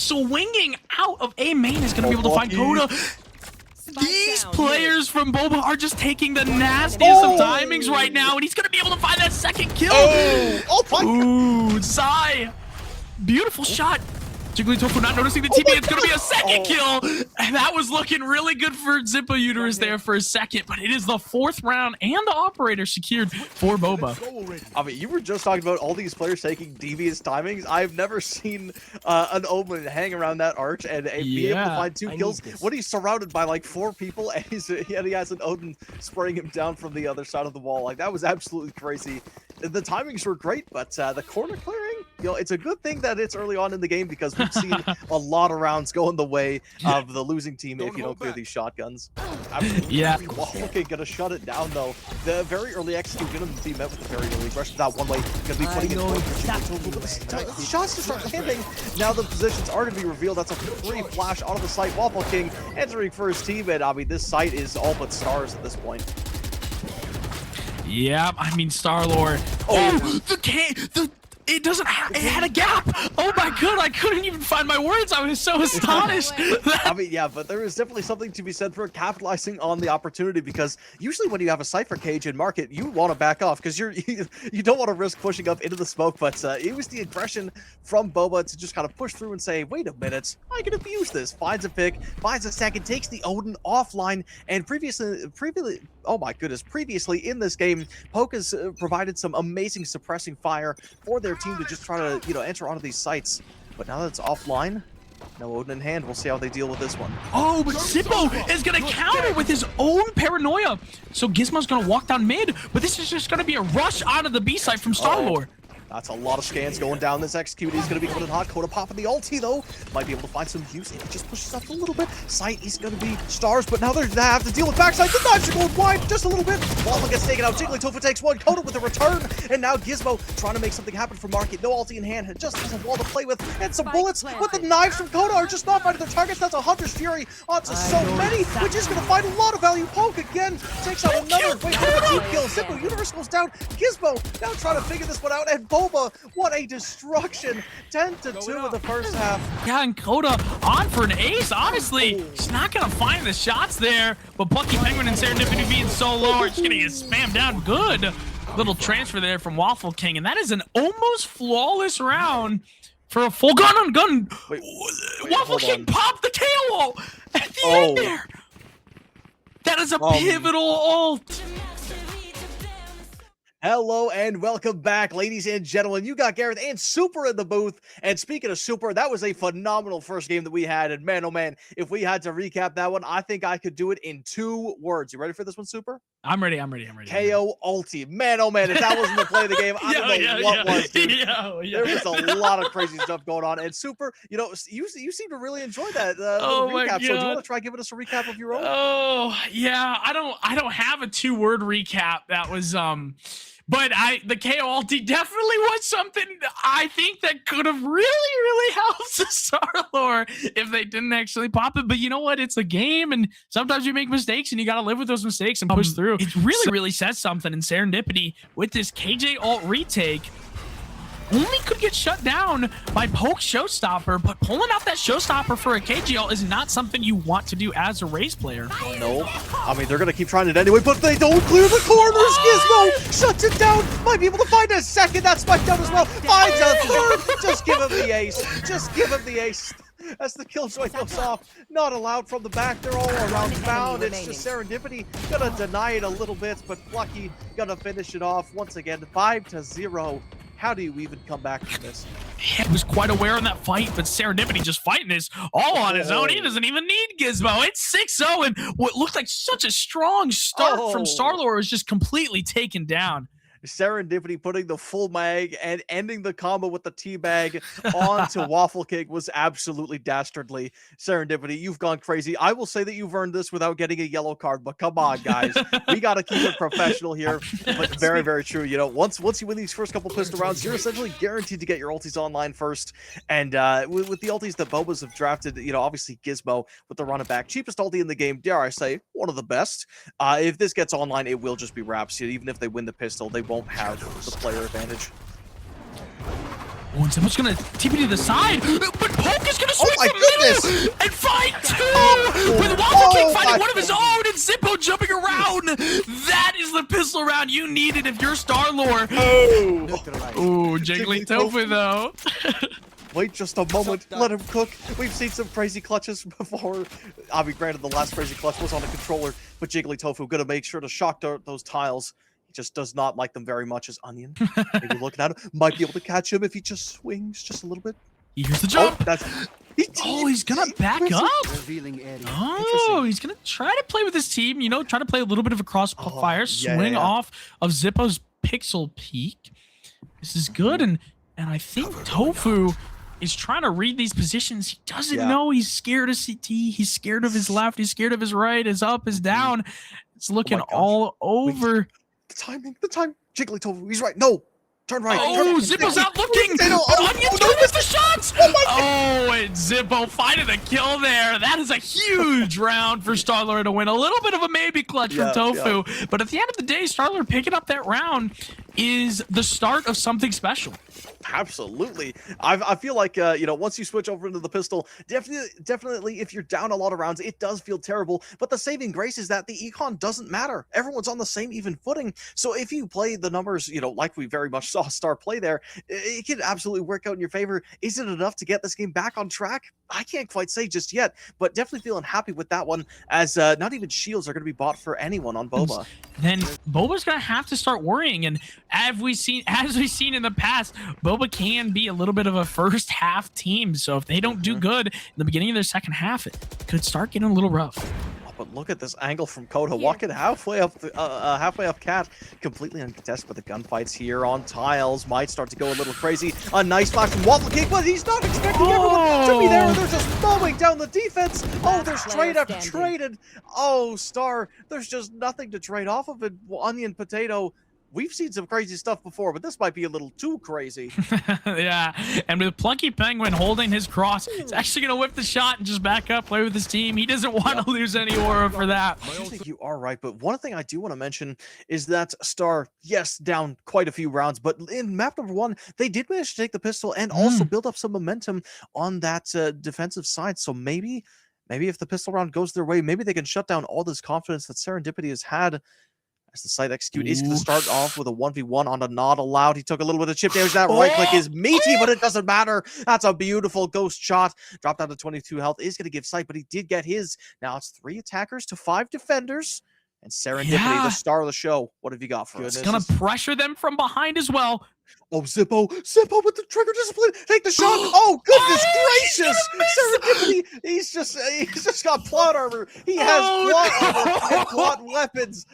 swinging out of A main is going to be able to find Coda. These players from Boba are just taking the nastiest of timings right now, and he's going to be able to find that second kill. Ooh, Zai. Beautiful shot. Jigglytofu not noticing the TP. It's going to be a second kill. And that was looking really good for Zippo Uterus there for a second, but it is the 4th round and the operator secured for Boba. I mean, you were just talking about all these players taking devious timings. I've never seen an Omen hang around that arch and be able to find 2 kills when he's surrounded by like 4 people and he has an Odin spraying him down from the other side of the wall. Like, that was absolutely crazy. The timings were great, but the corner clearing, you know, it's a good thing that it's early on in the game because we've seen a lot of rounds going the way of the losing team if you don't clear these shotguns. Absolutely. Yeah. Okay, gonna shut it down though. The very early execute gonna be met with the very early aggression. That one way gonna be putting it. Shots to start landing. Now the positions are gonna be revealed. That's a free flash onto the site. Waffle King entering for his team, and I mean this site is all but stars at this point. Yeah, I mean Star-Lord. It doesn't have, it had a gap. Oh my god, I couldn't even find my words. I was so astonished. I mean, yeah, but there is definitely something to be said for capitalizing on the opportunity, because usually when you have a Cypher cage in market, you want to back off because you don't want to risk pushing up into the smoke, but it was the aggression from Boba to just kind of push through and say, wait a minute, I can abuse this. Finds a pick, finds a second, takes the Odin offline, and previously oh my goodness, previously in this game, Poke has provided some amazing suppressing fire for their team to just try to, you know, enter onto these sites. But now that it's offline, no Odin in hand, we'll see how they deal with this one. Oh, but Zippo is going to counter with his own paranoia. So Gizmo's going to walk down mid, but this is just going to be a rush onto the B side from Star-Lord. That's a lot of scans going down. This execute is going to be coming in hot. Coda popping the ulti, though. Might be able to find some use. It just pushes up a little bit. Sight is going to be stars, but now they have to deal with backside. The knives are going wide just a little bit. Waffle gets taken out. Jigglytofu takes one. Coda with a return. And now Gizmo trying to make something happen for Market. No ulti in hand. Just has a wall to play with. And some bullets. But the knives from Coda are just not finding their targets. That's a Hunter's Fury onto so many, which is going to find a lot of value. Poke again takes out another. Wait, 2 kills. Zippo Uterus goes down. Gizmo now trying to figure this one out. And Boba, what a destruction. 10-2 in the first half. Yeah, and Coda on for an ace. Honestly, she's not going to find the shots there. But Plucky Penguin and Serendipity being so low are just going to get spammed down. Good little transfer there from Waffle King. And that is an almost flawless round for a full gun on gun. Wait, Waffle King popped the KO at the end there. That is a pivotal ult. Hello and welcome back, ladies and gentlemen. You got Gareth and Super in the booth. And speaking of Super, that was a phenomenal first game that we had. And man, oh man, if we had to recap that one, I think I could do it in 2 words. You ready for this one, Super? I'm ready. KO ulti. Man, oh man, if that wasn't the play of the game, I don't know what was, dude. There was a lot of crazy stuff going on. And Super, you know, you seem to really enjoy that little recap. So do you want to try giving us a recap of your own? Oh, yeah. I don't have a 2-word recap. That was but the KO ulti definitely was something I think that could have really helped the Star-Lord if they didn't actually pop it. But you know what? It's a game, and sometimes you make mistakes, and you got to live with those mistakes and push through. It really says something in Serendipity with this KJ ult retake. Only could get shut down by Poke's Showstopper, but pulling out that Showstopper for a KG ult is not something you want to do as a race player. No, I mean, they're going to keep trying it anyway, but they don't clear the corners. Gizmo shuts it down. Might be able to find a second. That spike down as well. Finds a third. Just give him the ace. Just give him the ace. As the killjoy goes off, not allowed from the back. They're all around bound. It's just Serendipity gonna deny it a little bit, but Plucky gonna finish it off once again. 5-0. How do you even come back from this? He was quite aware in that fight, but Serendipity just fighting this all on his own. He doesn't even need Gizmo. It's 6-0, and what looked like such a strong start from Star-Lord was just completely taken down. Serendipity putting the full mag and ending the combo with the teabag onto Waffle King was absolutely dastardly. Serendipity, you've gone crazy. I will say that you've earned this without getting a yellow card, but come on, guys. We got to keep it professional here, but very true. You know, once you win these first couple pistol rounds, you're essentially guaranteed to get your ultis online first. And with the ultis that Bobas have drafted, you know, obviously Gizmo with the run it back. Cheapest ulti in the game, dare I say, one of the best. If this gets online, it will just be wraps. Even if they win the pistol, they won't have the player advantage. Oh, and someone's gonna TP to the side, but Poke is gonna swing this. And fight 2 with Waffle King finding one of his own and Zippo jumping around. That is the pistol round you needed if you're Star-Lord. Oh, Jiggly Tofu though. Wait just a moment. Let him cook. We've seen some crazy clutches before. I mean, granted, the last crazy clutch was on a controller, but Jiggly Tofu gonna make sure to shock those tiles. He just does not like them very much as Onion. Maybe looking at him, might be able to catch him if he just swings just a little bit. Here's the jump. He's gonna back up. Oh, he's gonna try to play with his team. You know, try to play a little bit of a crossfire, swing off of Zippo's pixel peak. This is good, and I think Tofu is trying to read these positions. He doesn't know. He's scared of CT. He's scared of his left. He's scared of his right. His up, his down. It's looking all over. The time. Jiggly Tofu. He's right. No. Turn right. Oh, Zippo's out looking. Onion's going with the shots. Oh, and Zippo finding the kill there. That is a huge round for Star-Lord to win. A little bit of a maybe clutch from Tofu. But at the end of the day, Star-Lord picking up that round is the start of something special. Absolutely. I feel like, you know, once you switch over into the pistol, definitely if you're down a lot of rounds, it does feel terrible. But the saving grace is that the econ doesn't matter. Everyone's on the same even footing. So if you play the numbers, you know, like we very much saw Star play there, it can absolutely work out in your favor. Is it enough to get this game back on track? I can't quite say just yet, but definitely feeling happy with that one, as not even shields are going to be bought for anyone on Boba. Then Boba's going to have to start worrying, and as we've seen in the past, Boba can be a little bit of a first half team, so if they don't do good in the beginning of their second half, it could start getting a little rough. But look at this angle from Koda, walking halfway up Cat, completely uncontested. But the gunfights here on tiles might start to go a little crazy. A nice flash from Waffle King, but he's not expecting everyone to be there. They're just mowing down the defense. Oh, there's trade after traded. Oh, Star, there's just nothing to trade off of it. Onion, Potato. We've seen some crazy stuff before, but this might be a little too crazy. Yeah, and with Plunky Penguin holding his cross, he's actually going to whip the shot and just back up, play with his team. He doesn't want to lose any aura for that. I think you are right, but one thing I do want to mention is that Star, yes, down quite a few rounds, but in map number 1, they did manage to take the pistol and also build up some momentum on that defensive side. So maybe if the pistol round goes their way, maybe they can shut down all this confidence that Serendipity has had. As the site execute is going to start off with a 1v1 on a not allowed. He took a little bit of chip damage. That right click is meaty, but it doesn't matter. That's a beautiful ghost shot. Dropped down to 22 health. Is going to give sight, but he did get his. Now it's 3 attackers to 5 defenders. And Serendipity, the star of the show. What have you got for us? It's going to pressure them from behind as well. Oh, Zippo with the trigger discipline. Take the shot. Oh, goodness gracious. Serendipity, he's just got plot armor. He has plot armor and plot weapons.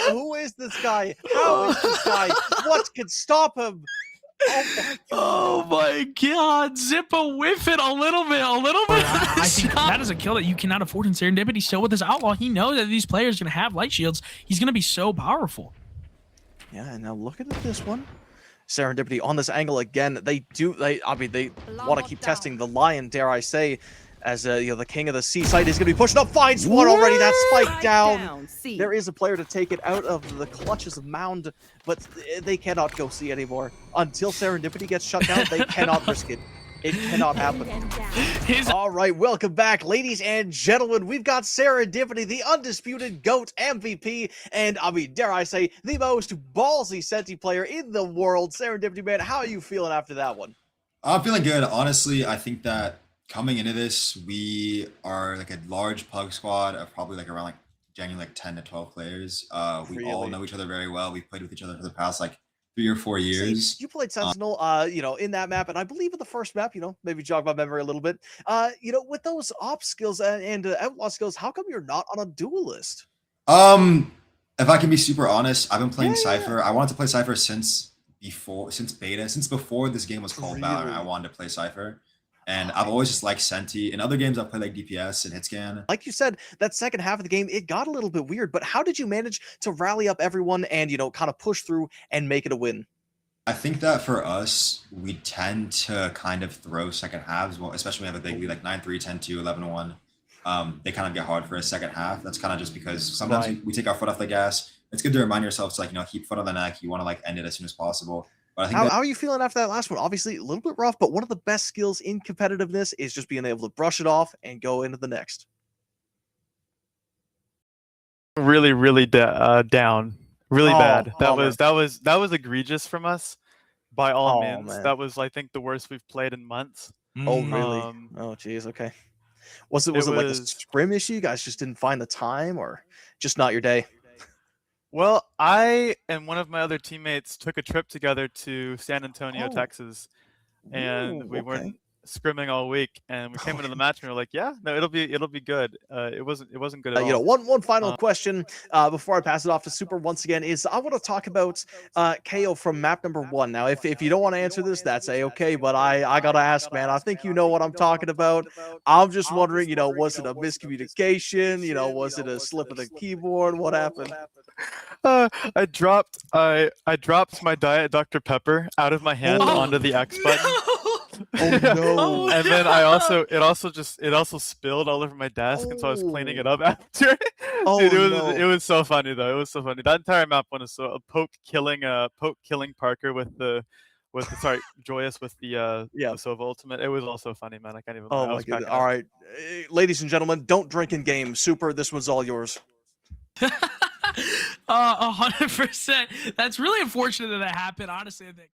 Who is this guy? How is this guy? What can stop him? Oh my god, Zippo whiff it a little bit. I think that is a kill that you cannot afford in Serendipity. Still with his outlaw, he knows that these players are going to have light shields. He's going to be so powerful. Yeah, and now looking at this one. Serendipity on this angle again. They want to keep testing the lion, dare I say, as you know, the king of the seaside is going to be pushing up. Finds one already. That spike down. There is a player to take it out of the clutches of Mound, but they cannot go C anymore until Serendipity gets shut down. They cannot risk it. It cannot happen. All right, welcome back, ladies and gentlemen. We've got Serendipity, the undisputed GOAT MVP, and I mean, dare I say, the most ballsy Senti player in the world. Serendipity, man, how are you feeling after that one? I'm feeling good. Honestly, I think that coming into this, we are like a large pug squad of probably like around genuinely 10 to 12 players. We all know each other very well. We've played with each other for the past 3 or 4 years. See, you played Sentinel, you know, in that map, and I believe in the first map, you know, maybe jog my memory a little bit. You know, with those op skills and outlaw skills, how come you're not on a duelist? If I can be super honest, I've been playing Cypher. I wanted to play Cypher since before this game was called Valorant. I wanted to play Cypher. And I've always just liked Senti. In other games, I've played DPS and Hitscan. Like you said, that second half of the game, it got a little bit weird, but how did you manage to rally up everyone and, you know, kind of push through and make it a win? I think that for us, we tend to kind of throw second halves, well, especially when we have a big lead, 9-3, 10-2, 11-1. They kind of get hard for a second half. That's kind of just because sometimes we take our foot off the gas. It's good to remind yourself to, you know, keep foot on the neck. You want to, end it as soon as possible. But I think How are you feeling after that last one? Obviously, a little bit rough, but one of the best skills in competitiveness is just being able to brush it off and go into the next. Really, really down, really bad. Bummer. That was egregious from us, by all Oh, means. man. That was, I think, the worst we've played in months. Oh, really? Um, Oh, geez. Okay. Was it like a scrim issue? You guys just didn't find the time, or just not your day? Well, I and one of my other teammates took a trip together to San Antonio, Texas, and we weren't scrimming all week, and we came into the match and we were like, yeah, no, it'll be good. It wasn't good at all. You know, one final question before I pass it off to Super once again is I want to talk about KO from map number 1. Now, if you don't want to answer this, that's okay, but I gotta ask, man. I think you know what I'm talking about. I'm just wondering, you know, was it a miscommunication? You know, was it a slip of the keyboard? What happened? I dropped my Diet Dr. Pepper out of my hand onto the X button. Oh no! And then it also spilled all over my desk, and so I was cleaning it up after. Dude, it was so funny though. It was so funny. That entire map one is so a poke killing Parker with the Joyous with the Sova ultimate. It was also funny, man. I can't even. Oh my god! All right, ladies and gentlemen, don't drink in game. Super, this one's all yours. 100%. That's really unfortunate that happened. Honestly, I think.